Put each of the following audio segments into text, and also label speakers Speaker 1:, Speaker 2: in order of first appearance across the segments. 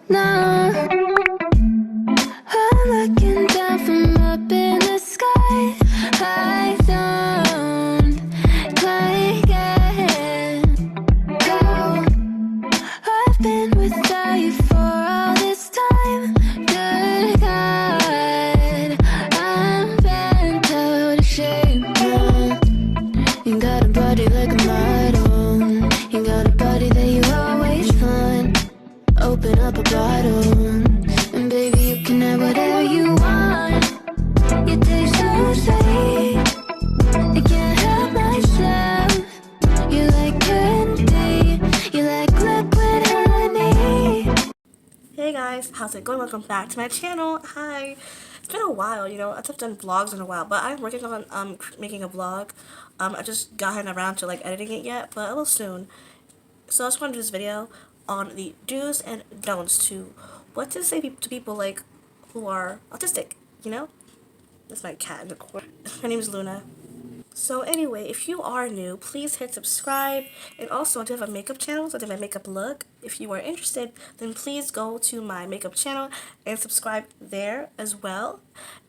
Speaker 1: No, I'm looking down from up in the sky. I don't quite get how I've been without you for all this time. Good God, I'm bent out of shape now. You got a body like a model. You got a body that you always find. Open up a bottle, and baby, you can have whatever you want. You taste so sweet, I can't help myself. You like trendy, you like liquid honey.
Speaker 2: Hey guys, how's it going? Welcome back to my channel. Hi. It's been a while, I haven't done vlogs in a while, but I'm working on making a vlog. I just gotten around to editing it yet, but I will soon. So I just want to do this video on the do's and don'ts to what to say to people who are autistic, That's my cat in the corner. Her name is Luna. So anyway, if you are new, please hit subscribe. And also, I do have a makeup channel, so I do my makeup look. If you are interested, then please go to my makeup channel and subscribe there as well.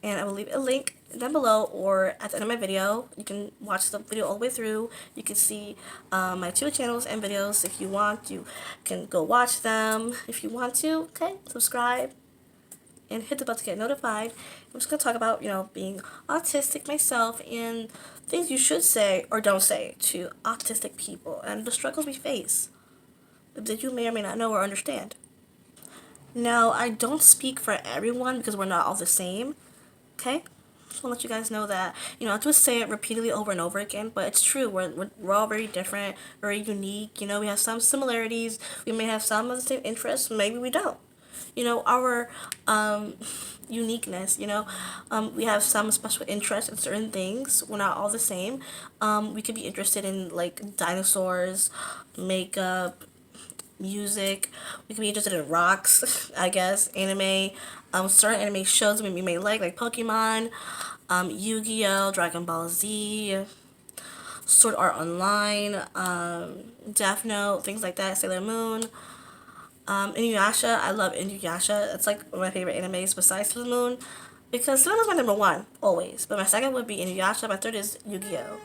Speaker 2: And I will leave a link down below or at the end of my video. You can watch the video all the way through. You can see my two channels and videos. If you want, you can go watch them if you want to. Okay, subscribe and hit the bell to get notified. I'm just going to talk about, being autistic myself and things you should say or don't say to autistic people and the struggles we face that you may or may not know or understand. Now, I don't speak for everyone because we're not all the same, okay? Just want to let you guys know that, I just say it repeatedly over and over again, but it's true. We're all very different, very unique. We have some similarities. We may have some of the same interests. Maybe we don't. Our uniqueness, we have some special interests in certain things. We're not all the same. We could be interested in dinosaurs, makeup, music. We could be interested in rocks, I guess, anime, certain anime shows we may like Pokemon, Yu-Gi-Oh, Dragon Ball Z, Sword Art Online, Death Note, things like that, Sailor Moon. Inuyasha, I love Inuyasha. It's one of my favorite animes besides Sailor Moon, because Sailor Moon's my number one, always. But my second would be Inuyasha, my third is Yu-Gi-Oh.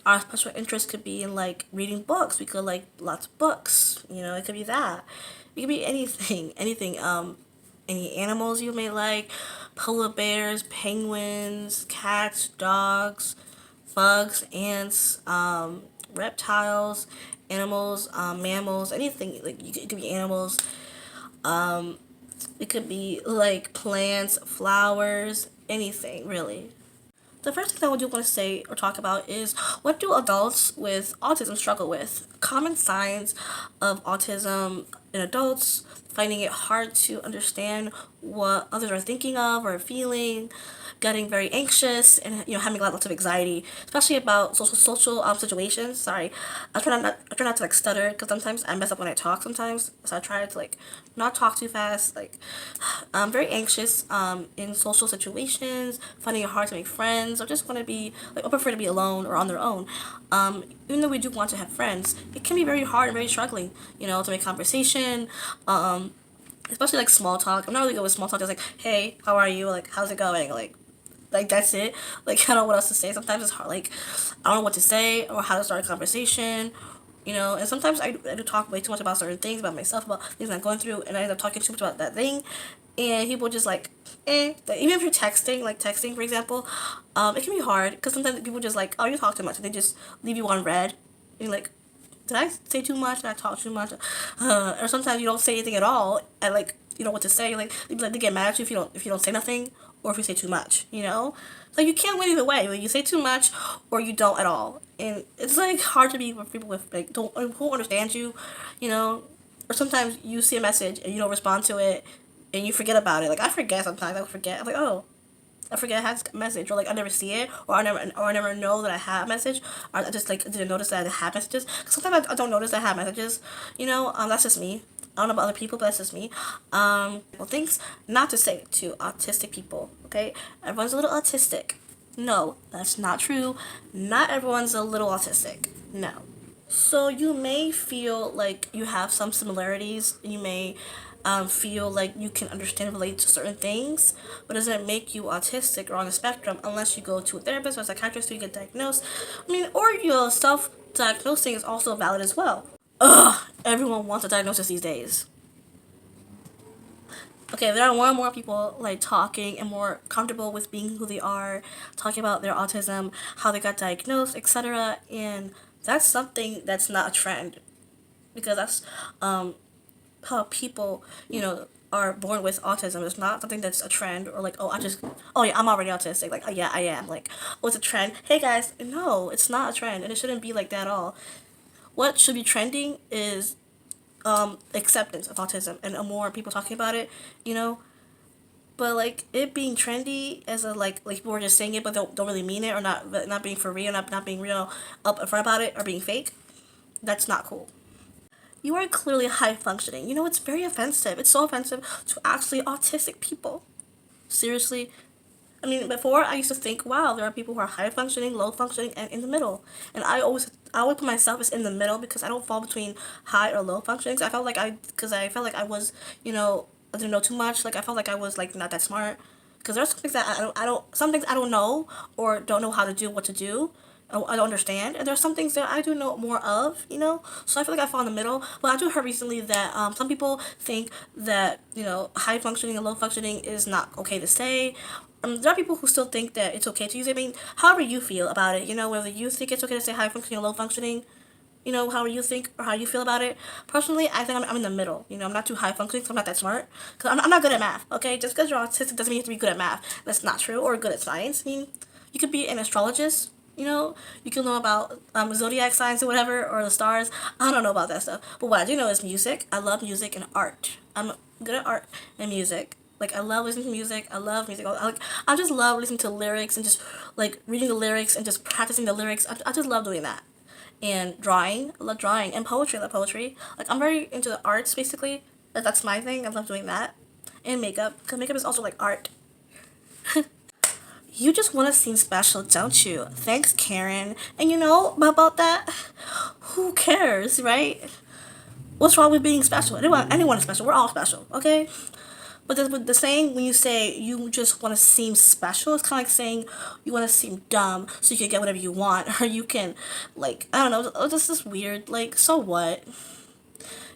Speaker 2: Our special interest could be in, reading books. We could like lots of books, it could be that. It could be anything, any animals you may like, polar bears, penguins, cats, dogs, bugs, ants, reptiles, animals, mammals, anything. It could be animals. It could be plants, flowers, anything really. The first thing I do want to say or talk about is, what do adults with autism struggle with? Common signs of autism in adults: finding it hard to understand what others are thinking of or feeling, getting very anxious, and having lots of anxiety, especially about social situations. Sorry, I try not to stutter, because sometimes I mess up when I talk sometimes. So I try to not talk too fast. I'm very anxious in social situations, finding it hard to make friends, or just want to be I prefer to be alone or on their own. Even though we do want to have friends, it can be very hard and very struggling, to make conversation. Especially small talk. I'm not really good with small talk. It's hey, how are you? How's it going? That's it. I don't know what else to say. Sometimes it's hard. I don't know what to say or how to start a conversation. And sometimes I do talk way too much about certain things, about myself, about things I'm going through, and I end up talking too much about that thing. And people just even if you're texting, for example, it can be hard, because sometimes people just oh, you talk too much, and they just leave you on red. And you're did I say too much? Did I talk too much? Or sometimes you don't say anything at all, and you don't know what to say. They get mad at you if you don't say nothing, or if you say too much. You can't win either way. You say too much or you don't at all, and it's hard to be with people with who understand you, Or sometimes you see a message and you don't respond to it, and you forget about it. I forget sometimes. I forget. I'm oh, I forget I had a message, or I never see it, or I never know that I have a message, or I just didn't notice that I had messages. Cause sometimes I don't notice I have messages, that's just me. I don't know about other people, but that's just me. Things not to say to autistic people, okay? Everyone's a little autistic. No, that's not true. Not everyone's a little autistic. No. So you may feel like you have some similarities. You may feel like you can understand and relate to certain things, but doesn't make you autistic or on the spectrum unless you go to a therapist or a psychiatrist to get diagnosed. I mean, or your self-diagnosing is also valid as well. Ugh, everyone wants a diagnosis these days. Okay, there are more and more people like talking and more comfortable with being who they are, talking about their autism, how they got diagnosed, etc. And that's something that's not a trend because that's how people, are born with autism. It's not something that's a trend or like, oh yeah, I'm already autistic. Like, oh yeah, I am. Like, oh, it's a trend. Hey guys, no, it's not a trend, and it shouldn't be like that at all. What should be trending is acceptance of autism and more people talking about it, you know. But like it being trendy as a like people were just saying it but don't really mean it or not being for real, not being real up front about it or being fake. That's not cool. You are clearly high functioning. You know, it's very offensive. It's so offensive to actually autistic people. Seriously. I mean, before I used to think, wow, there are people who are high functioning, low functioning, and in the middle. And I always put myself as in the middle because I don't fall between high or low functioning. So I felt like I was, I didn't know too much. Like I felt like I was like not that smart. Because there's some things that some things I don't know or don't know how to do, what to do. I don't understand, and there's some things that I do know more of, So I feel like I fall in the middle. But I do heard recently that some people think that high functioning and low functioning is not okay to say. There are people who still think that it's okay to use it. I mean, however you feel about it, whether you think it's okay to say high functioning or low functioning, however you think or how you feel about it. Personally, I think I'm in the middle. I'm not too high functioning, so I'm not that smart. Because I'm not good at math, okay? Just because you're autistic doesn't mean you have to be good at math. That's not true. Or good at science. I mean, you could be an astrologist. You can know about zodiac signs or whatever, or the stars. I don't know about that stuff. But what I do know is music. I love music and art. I'm good at art and music. Like I love listening to music. I love music. I just love listening to lyrics and just like reading the lyrics and just practicing the lyrics. I just love doing that. And drawing. I love drawing and poetry. I love poetry. Like I'm very into the arts basically. That's my thing. I love doing that. And makeup, because makeup is also like art. You just want to seem special, don't you? Thanks, Karen. And you know about that? Who cares, right? What's wrong with being special? Anyone is special. We're all special, okay? But the saying when you say you just want to seem special, it's kind of like saying you want to seem dumb so you can get whatever you want, or you can, like, I don't know, this is weird. Like, so what?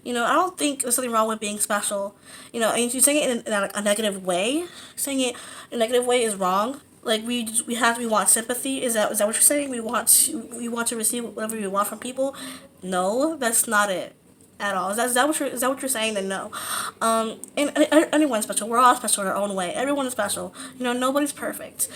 Speaker 2: I don't think there's something wrong with being special. And you're saying it in a negative way. Saying it in a negative way is wrong. Like we want sympathy. Is that what you're saying? We want to receive whatever we want from people. No, that's not it at all. Is that what you're saying? Then no. And anyone's special. We're all special in our own way. Everyone is special. Nobody's perfect.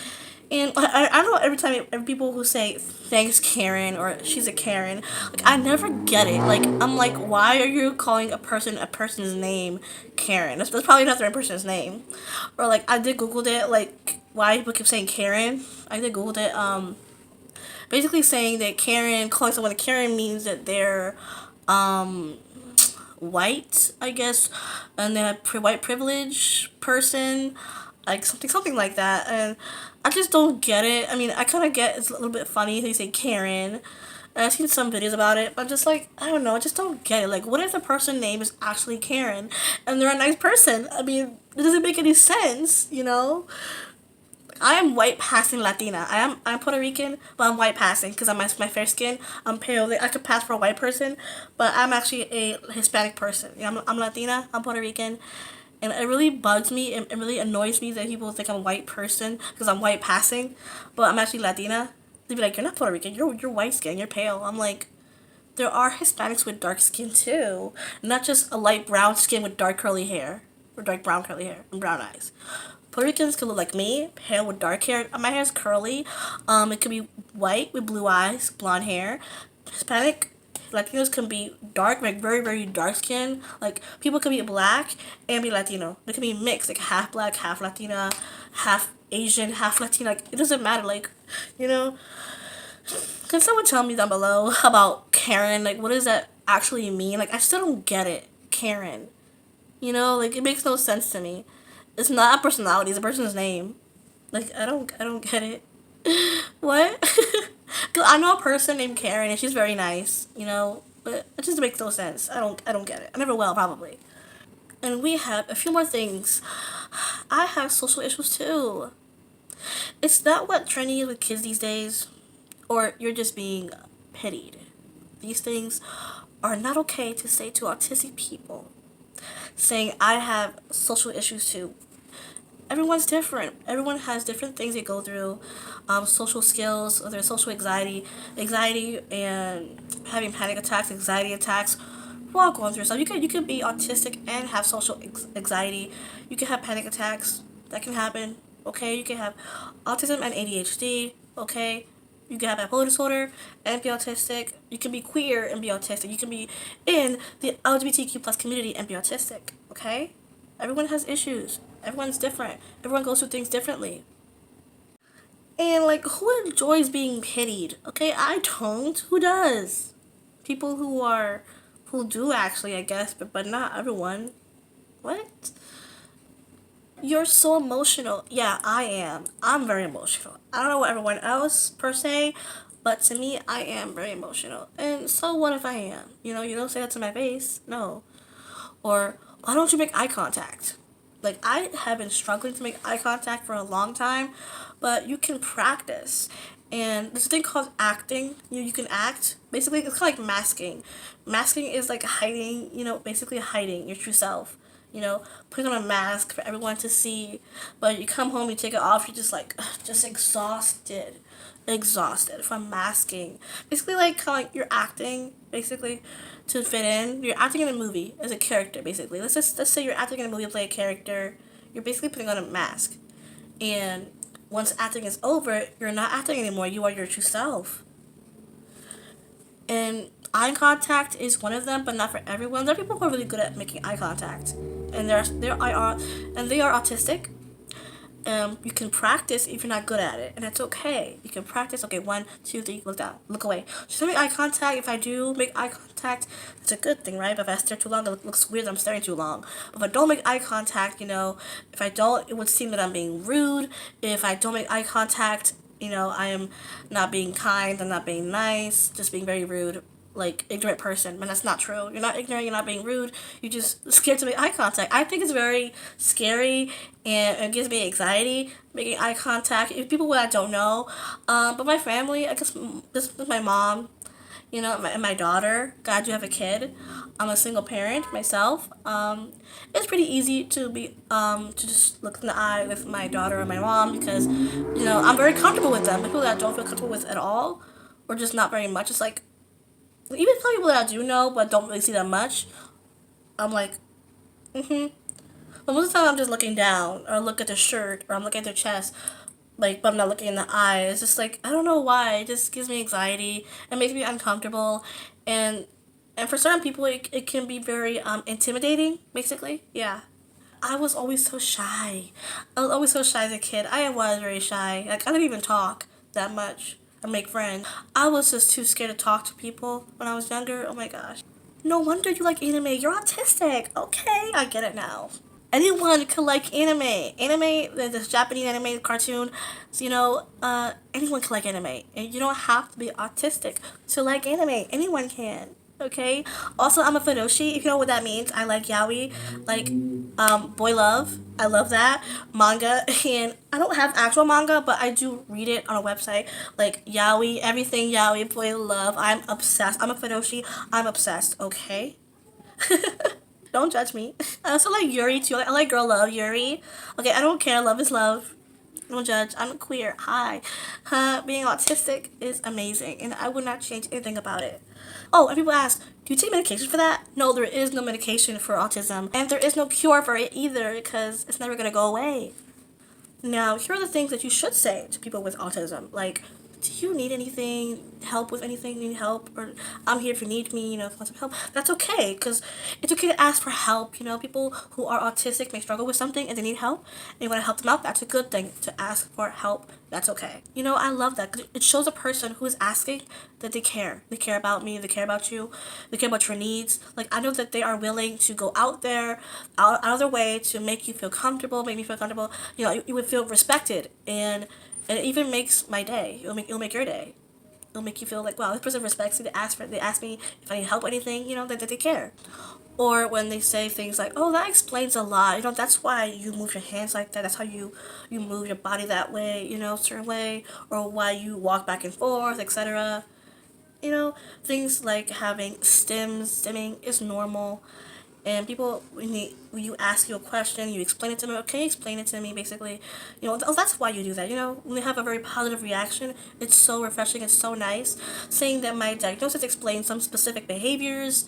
Speaker 2: And I don't know every people who say thanks Karen or she's a Karen, like I never get it. Like I'm like, why are you calling a person's name Karen? That's probably not the right person's name. Or like I did Googled it, like why people keep saying Karen. I did Googled it. Basically saying that calling someone a Karen means that they're white, I guess, and then a white privilege person, like something like that. And I just don't get it. I mean, I kind of get it's a little bit funny they say Karen. And I've seen some videos about it, but I'm just like, I don't know, I just don't get it. Like, what if the person name is actually Karen and they're a nice person? I mean, it doesn't make any sense. I am white passing Latina. I'm Puerto Rican, but I'm white passing because I'm my fair skin. I'm pale. I could pass for a white person, but I'm actually a Hispanic person. I'm Latina. I'm Puerto Rican, and it really bugs me. It really annoys me that people think I'm a white person because I'm white passing, but I'm actually Latina. They'd be like, "You're not Puerto Rican. You're white skin. You're pale." I'm like, there are Hispanics with dark skin too, not just a light brown skin with dark curly hair or dark brown curly hair and brown eyes. Puerto Ricans can look like me, pale with dark hair. My hair is curly. It could be white with blue eyes, blonde hair. Hispanic Latinos can be dark, like very, very dark skin. Like people can be black and be Latino. They can be mixed, like half black, half Latina, half Asian, half Latina. Like it doesn't matter. Like, you know. Can someone tell me down below about Karen? Like, what does that actually mean? Like, I still don't get it. Karen. Like it makes no sense to me. It's not a personality, it's a person's name. Like I don't get it. What? Cause I know a person named Karen and she's very nice, but it just makes no sense. I don't get it. I never will probably. And we have a few more things. I have social issues too. It's not what trendy is with kids these days, or you're just being pitied. These things are not okay to say to autistic people. Saying I have social issues too. Everyone's different. Everyone has different things they go through. Social skills, whether it's social anxiety, and having panic attacks, anxiety attacks. We're all going through stuff. You could be autistic and have social anxiety. You can have panic attacks. That can happen. Okay, you can have autism and ADHD. Okay, you can have bipolar disorder and be autistic. You can be queer and be autistic. You can be in the LGBTQ plus community and be autistic. Okay, everyone has issues. Everyone's different. Everyone goes through things differently. And like, who enjoys being pitied? Okay, I don't. Who does? People who do actually, I guess, but not everyone. What? You're so emotional. Yeah, I am. I'm very emotional. I don't know what everyone else per se, but to me, I am very emotional. And so what if I am? You don't say that to my face. No. Or why don't you make eye contact? Like, I have been struggling to make eye contact for a long time, but you can practice. And there's a thing called acting. You can act. Basically, it's kind of like masking. Masking is like hiding, basically hiding your true self. Putting on a mask for everyone to see. But you come home, you take it off, you're just like, just exhausted. Exhausted from masking. Basically, like, kind of like you're acting, basically, to fit in. You're acting in a movie as a character, basically. Let's say you're acting in a movie to play a character. You're basically putting on a mask. And once acting is over, you're not acting anymore. You are your true self. And eye contact is one of them, but not for everyone. There are people who are really good at making eye contact, and they are autistic. You can practice if you're not good at it, and that's okay. You can practice. Okay, 1, 2, 3, look down, look away. Should I make eye contact? If I do make eye contact, it's a good thing, right? But if I stare too long, it looks weird. I'm staring too long. If I don't make eye contact, if I don't, it would seem that I'm being rude. If I don't make eye contact, I am not being kind. I'm not being nice. Just being very rude, like ignorant person. But that's not true. You're not ignorant. You're not being rude. You're just scared to make eye contact. I think it's very scary, and it gives me anxiety making eye contact. If people that I don't know, but my family, I guess, this is my mom, and my daughter. God, you have a kid. I'm a single parent myself. It's pretty easy to just look in the eye with my daughter or my mom because, I'm very comfortable with them. People that I don't feel comfortable with at all, or just not very much. It's like, even some people that I do know but don't really see them much, I'm like, But most of the time I'm just looking down or look at the shirt or I'm looking at their chest, like, but I'm not looking in the eye. It's just like, I don't know why. It just gives me anxiety. It makes me uncomfortable, and for certain people it can be very intimidating. Basically, yeah. I was always so shy. I was always so shy as a kid. I was very shy. Like, I didn't even talk that much or make friends. I was just too scared to talk to people when I was younger. Oh my gosh. No wonder you like anime. You're autistic. Okay, I get it now. Anyone could like anime. Anime, this Japanese anime cartoon. So, anyone can like anime. And you don't have to be autistic to like anime. Anyone can. Okay. Also, I'm a Fudoshi. If you know what that means, I like yaoi, like boy love. I love that manga, and I don't have actual manga, but I do read it on a website. Like yaoi, everything yaoi, boy love. I'm obsessed. I'm a Fudoshi. I'm obsessed. Okay. Don't judge me. I also like Yuri too. I like girl love Yuri. Okay, I don't care. Love is love. Don't judge. I'm queer. Hi. Being autistic is amazing, and I would not change anything about it. Oh, and people ask, do you take medication for that? No, there is no medication for autism, and there is no cure for it either because it's never gonna go away. Now, here are the things that you should say to people with autism. Like, do you need anything, help with anything, need help? Or I'm here if you need me, if you want some help. That's okay, because it's okay to ask for help. People who are autistic may struggle with something and they need help, and you want to help them out. That's a good thing to ask for help. That's okay. I love that because it shows a person who is asking that they care. They care about me, they care about you, they care about your needs. Like, I know that they are willing to go out there, out of their way to make you feel comfortable, make me feel comfortable. You would feel respected, and it even makes my day. It'll make your day. It'll make you feel like, wow, this person respects me. They ask me if I need help or anything, that they care. Or when they say things like, oh, that explains a lot. That's why you move your hands like that. That's how you move your body that way, certain way. Or why you walk back and forth, etc. Things like having stimming is normal. And people, when you ask you a question, you explain it to them. Okay, explain it to me, basically. That's why you do that. When they have a very positive reaction, it's so refreshing. It's so nice. Saying that my diagnosis explains some specific behaviors,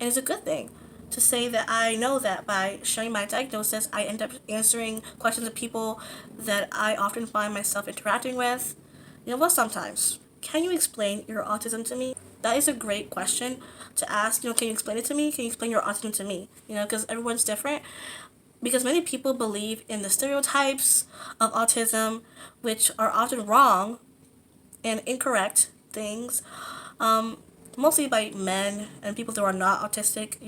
Speaker 2: and it's a good thing. To say that I know that by sharing my diagnosis, I end up answering questions of people that I often find myself interacting with. Well, sometimes. Can you explain your autism to me? That is a great question to ask. Can you explain it to me? Can you explain your autism to me? Because everyone's different. Because many people believe in the stereotypes of autism, which are often wrong and incorrect things, mostly by men and people that are not autistic,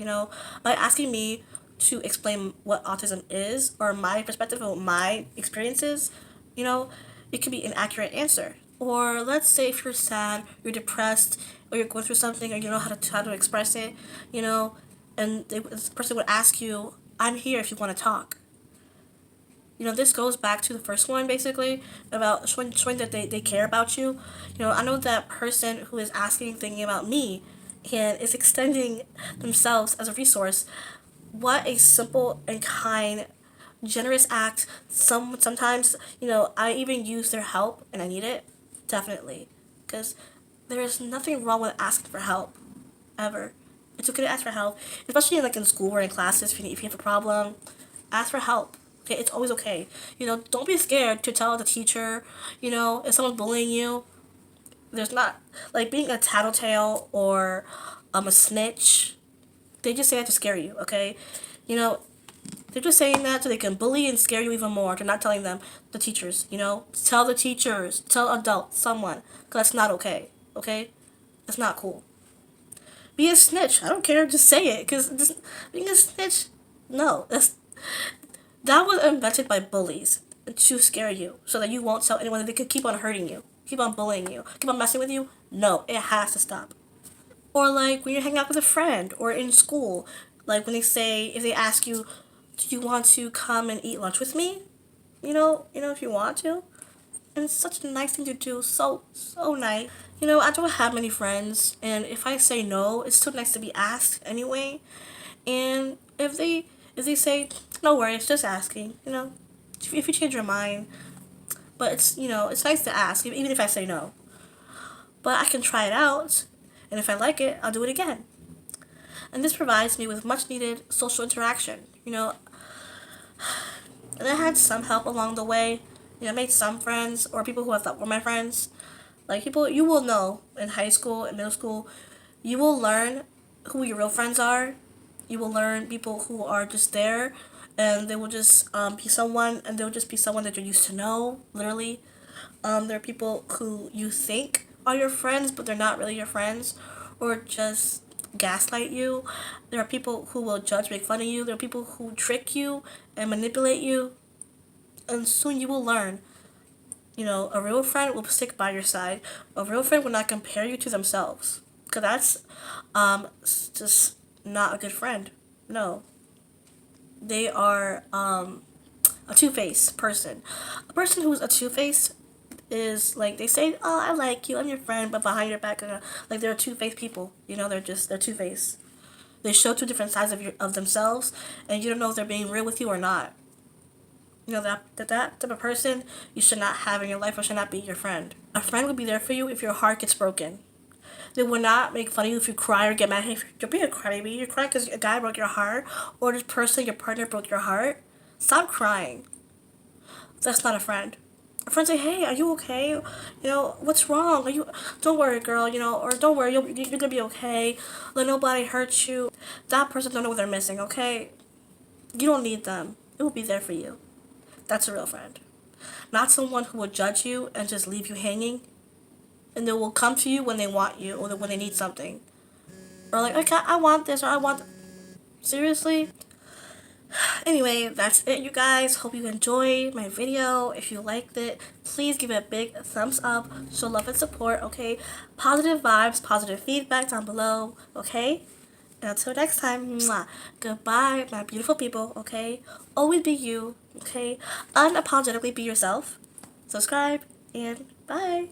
Speaker 2: by asking me to explain what autism is or my perspective or my experiences, it could be an accurate answer. Or let's say if you're sad, you're depressed, or you're going through something, or you don't know how to express it, and this person would ask you, "I'm here if you want to talk." This goes back to the first one, basically, about showing that they care about you. I know that person who is asking, thinking about me, and is extending themselves as a resource. What a simple and kind, generous act. Sometimes, I even use their help, and I need it, definitely. Because there is nothing wrong with asking for help, ever. It's okay to ask for help, especially in school or in classes. If you have a problem, ask for help. Okay, it's always okay. Don't be scared to tell the teacher. If someone's bullying you, there's not like being a tattletale or a snitch. They just say that to scare you. Okay, they're just saying that so they can bully and scare you even more. They're not telling them, the teachers. Tell the teachers, tell adults, someone, because that's not okay. Okay, that's not cool. Be a snitch. I don't care. Just say it. Because being a snitch, no. That was invented by bullies to scare you. So that you won't tell anyone that they could keep on hurting you. Keep on bullying you. Keep on messing with you. No, it has to stop. Or like when you're hanging out with a friend. Or in school. Like when if they ask you, do you want to come and eat lunch with me? If you want to. And it's such a nice thing to do. So nice. I don't have many friends, and if I say no, it's still nice to be asked anyway. And if they say no worries, just asking, if you change your mind, but it's nice to ask, even if I say no. But I can try it out, and if I like it, I'll do it again. And this provides me with much needed social interaction. And I had some help along the way. I made some friends, or people who I thought were my friends. Like people you will know in high school and middle school, you will learn who your real friends are. You will learn people who are just there, and they will just be someone, and they'll just be someone that you're used to know, literally. There are people who you think are your friends, but they're not really your friends, or just gaslight you. There are people who will judge, make fun of you. There are people who trick you and manipulate you, and soon you will learn. A real friend will stick by your side. A real friend will not compare you to themselves. Because that's just not a good friend. No. They are a two-faced person. A person who is a two-faced is like, they say, oh, I like you, I'm your friend, but behind your back, like they're two-faced people. They're two-faced. They show two different sides of themselves, and you don't know if they're being real with you or not. That type of person you should not have in your life or should not be your friend. A friend will be there for you if your heart gets broken. They will not make fun of you if you cry or get mad. Hey, you're being a crybaby. You're crying because a guy broke your heart, or this person, your partner, broke your heart. Stop crying. That's not a friend. A friend say, hey, are you okay? What's wrong? Don't worry, girl, or don't worry, you're going to be okay. Let nobody hurt you. That person don't know what they're missing, okay? You don't need them. It will be there for you. That's a real friend. Not someone who will judge you and just leave you hanging. And they will come to you when they want you or when they need something. Or like, okay, I want this or I want... Seriously? Anyway, that's it, you guys. Hope you enjoyed my video. If you liked it, please give it a big thumbs up. Show love and support, okay? Positive vibes, positive feedback down below, okay? And until next time, mwah, goodbye, my beautiful people, okay? Always be you, okay? Unapologetically be yourself. Subscribe, and bye.